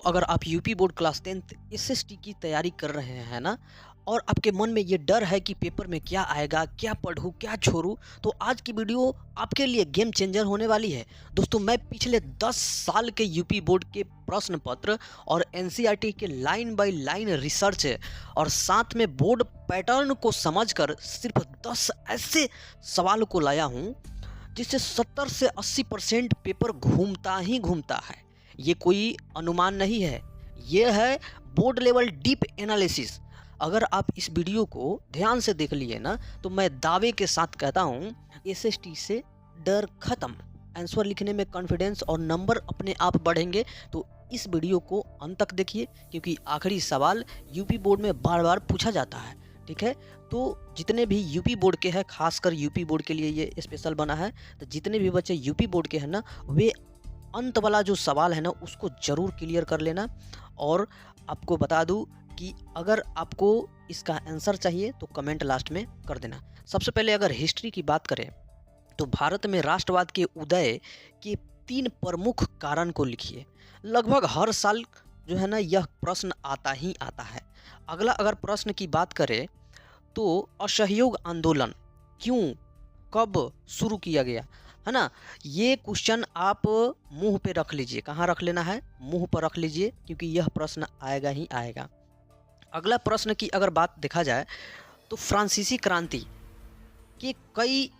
अगर आप UP board class 10th SST की तैयारी कर रहे हैं ना, और आपके मन में ये डर है कि पेपर में क्या आएगा, क्या पढूं, क्या छोड़ूं, तो आज की वीडियो आपके लिए गेम चेंजर होने वाली है। दोस्तों, मैं पिछले 10 साल के यूपी बोर्ड के प्रश्न पत्र और एनसीईआरटी के लाइन बाय लाइन रिसर्च और साथ में बोर्ड पैटर्न को समझकर सिर्फ 10 ऐसे सवाल को लाया हूं जिससे 70 से 80% पेपर घूमता ही घूमता है। ये कोई अनुमान नहीं है, ये है बोर्ड लेवल डीप एनालिसिस। अगर आप इस वीडियो को ध्यान से देख लिए ना, तो मैं दावे के साथ कहता हूँ एसएसटी से डर खत्म। आंसर लिखने में कॉन्फिडेंस और नंबर अपने आप बढ़ेंगे। तो इस वीडियो को अंत तक देखिए, क्योंकि आखिरी सवाल यूपी बोर्ड में बार बार पूछा जाता है। ठीक है, तो जितने भी यूपी बोर्ड के हैं, खासकर यूपी बोर्ड के लिए ये स्पेशल बना है, तो जितने भी बच्चे यूपी बोर्ड के हैं ना, वे अंत वाला जो सवाल है ना उसको ज़रूर क्लियर कर लेना। और आपको बता दूं कि अगर आपको इसका आंसर चाहिए तो कमेंट लास्ट में कर देना। सबसे पहले अगर हिस्ट्री की बात करें तो भारत में राष्ट्रवाद के उदय के 3 प्रमुख कारण को लिखिए। लगभग हर साल जो है ना यह प्रश्न आता ही आता है। अगला अगर प्रश्न की बात करें तो असहयोग आंदोलन क्यों, कब शुरू किया गया, है ना। ये क्वेश्चन आप मुंह पे रख लीजिए। कहाँ रख लेना है? मुंह पर रख लीजिए, क्योंकि यह प्रश्न आएगा ही आएगा। अगला प्रश्न की अगर बात देखा जाए तो फ्रांसीसी क्रांति के कई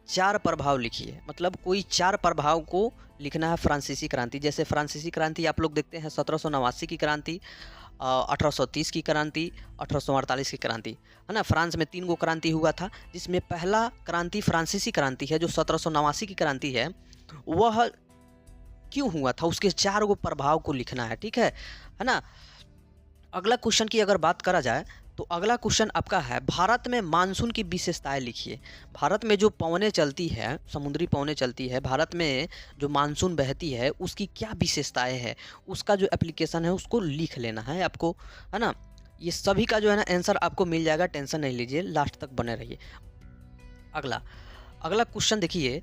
4 प्रभाव लिखिए। मतलब कोई 4 प्रभाव को लिखना है फ्रांसीसी क्रांति। जैसे फ्रांसीसी क्रांति आप लोग देखते हैं 1789 की क्रांति, 1830 की क्रांति, 1848 की क्रांति, है ना। फ्रांस में 3 गो क्रांति हुआ था, जिसमें पहला क्रांति फ्रांसीसी क्रांति है जो 1789 की क्रांति है। वह क्यों हुआ था, उसके 4 गो प्रभाव को लिखना है। ठीक है ना। अगला क्वेश्चन की अगर बात करा जाए तो अगला क्वेश्चन आपका है भारत में मानसून की विशेषताएं लिखिए। भारत में जो पवनें चलती है, समुद्री पवनें चलती है, भारत में जो मानसून बहती है उसकी क्या विशेषताएं है, उसका जो एप्लीकेशन है उसको लिख लेना है आपको, है ना। ये सभी का जो है ना आंसर आपको मिल जाएगा, टेंशन नहीं लीजिए, लास्ट तक बने रहिए। अगला अगला क्वेश्चन देखिए,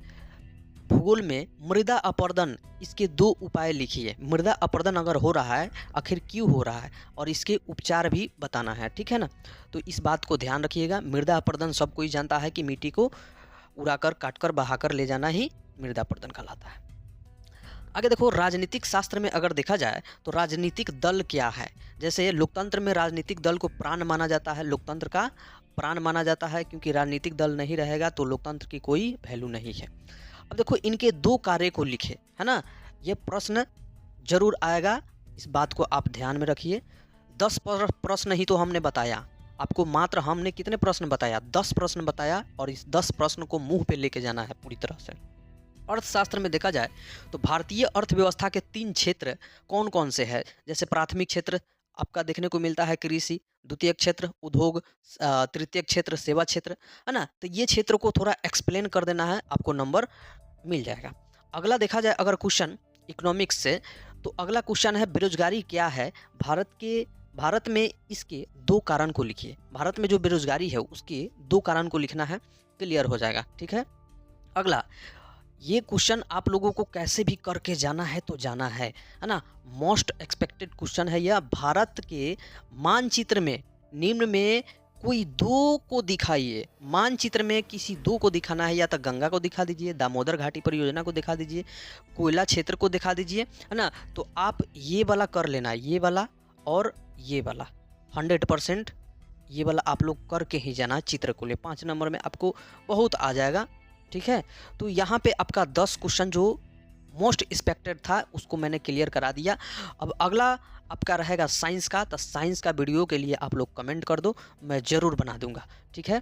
भूगोल में मृदा अपरदन, इसके 2 उपाय लिखिए। मृदा अपरदन अगर हो रहा है आखिर क्यों हो रहा है, और इसके उपचार भी बताना है। ठीक है ना। तो इस बात को ध्यान रखिएगा। मृदा अपरदन सब कोई जानता है कि मिट्टी को उड़ाकर, काटकर, बहाकर ले जाना ही मृदा अपरदन कहलाता है। आगे देखो, राजनीतिक शास्त्र में अगर देखा जाए तो राजनीतिक दल क्या है। जैसे लोकतंत्र में राजनीतिक दल को प्राण माना जाता है, लोकतंत्र का प्राण माना जाता है, क्योंकि राजनीतिक दल नहीं रहेगा तो लोकतंत्र की कोई वैल्यू नहीं है। अब देखो, इनके 2 कार्य को लिखे, है ना। ये प्रश्न जरूर आएगा, इस बात को आप ध्यान में रखिए। 10 प्रश्न ही तो हमने बताया आपको, मात्र हमने कितने प्रश्न बताया? 10 प्रश्न बताया, और इस 10 प्रश्न को मुंह पे लेके जाना है पूरी तरह से। अर्थशास्त्र में देखा जाए तो भारतीय अर्थव्यवस्था के 3 क्षेत्र कौन कौन से हैं। जैसे प्राथमिक क्षेत्र आपका देखने को मिलता है कृषि, द्वितीय क्षेत्र उद्योग, तृतीय क्षेत्र सेवा क्षेत्र, है ना। तो ये क्षेत्र को थोड़ा एक्सप्लेन कर देना है, आपको नंबर मिल जाएगा। अगला देखा जाए अगर क्वेश्चन इकोनॉमिक्स से, तो अगला क्वेश्चन है बेरोजगारी क्या है। भारत में इसके 2 कारण को लिखिए। भारत में जो बेरोजगारी है उसके 2 कारण को लिखना है, क्लियर हो जाएगा। ठीक है। अगला, ये क्वेश्चन आप लोगों को कैसे भी करके जाना है तो जाना है ना। मोस्ट एक्सपेक्टेड क्वेश्चन है यह। भारत के मानचित्र में निम्न में कोई 2 को दिखाइए। मानचित्र में किसी 2 को दिखाना है, या तो गंगा को दिखा दीजिए, दामोदर घाटी परियोजना को दिखा दीजिए, कोयला क्षेत्र को दिखा दीजिए, है ना। तो आप ये वाला कर लेना, ये वाला और ये वाला 100% ये वाला आप लोग करके ही जाना चित्र को ले। 5 नंबर में आपको बहुत आ जाएगा। ठीक है। तो यहाँ पे आपका 10 क्वेश्चन जो मोस्ट एक्सपेक्टेड था उसको मैंने क्लियर करा दिया। अब अगला आपका रहेगा साइंस का। तो साइंस का वीडियो के लिए आप लोग कमेंट कर दो, मैं ज़रूर बना दूंगा। ठीक है।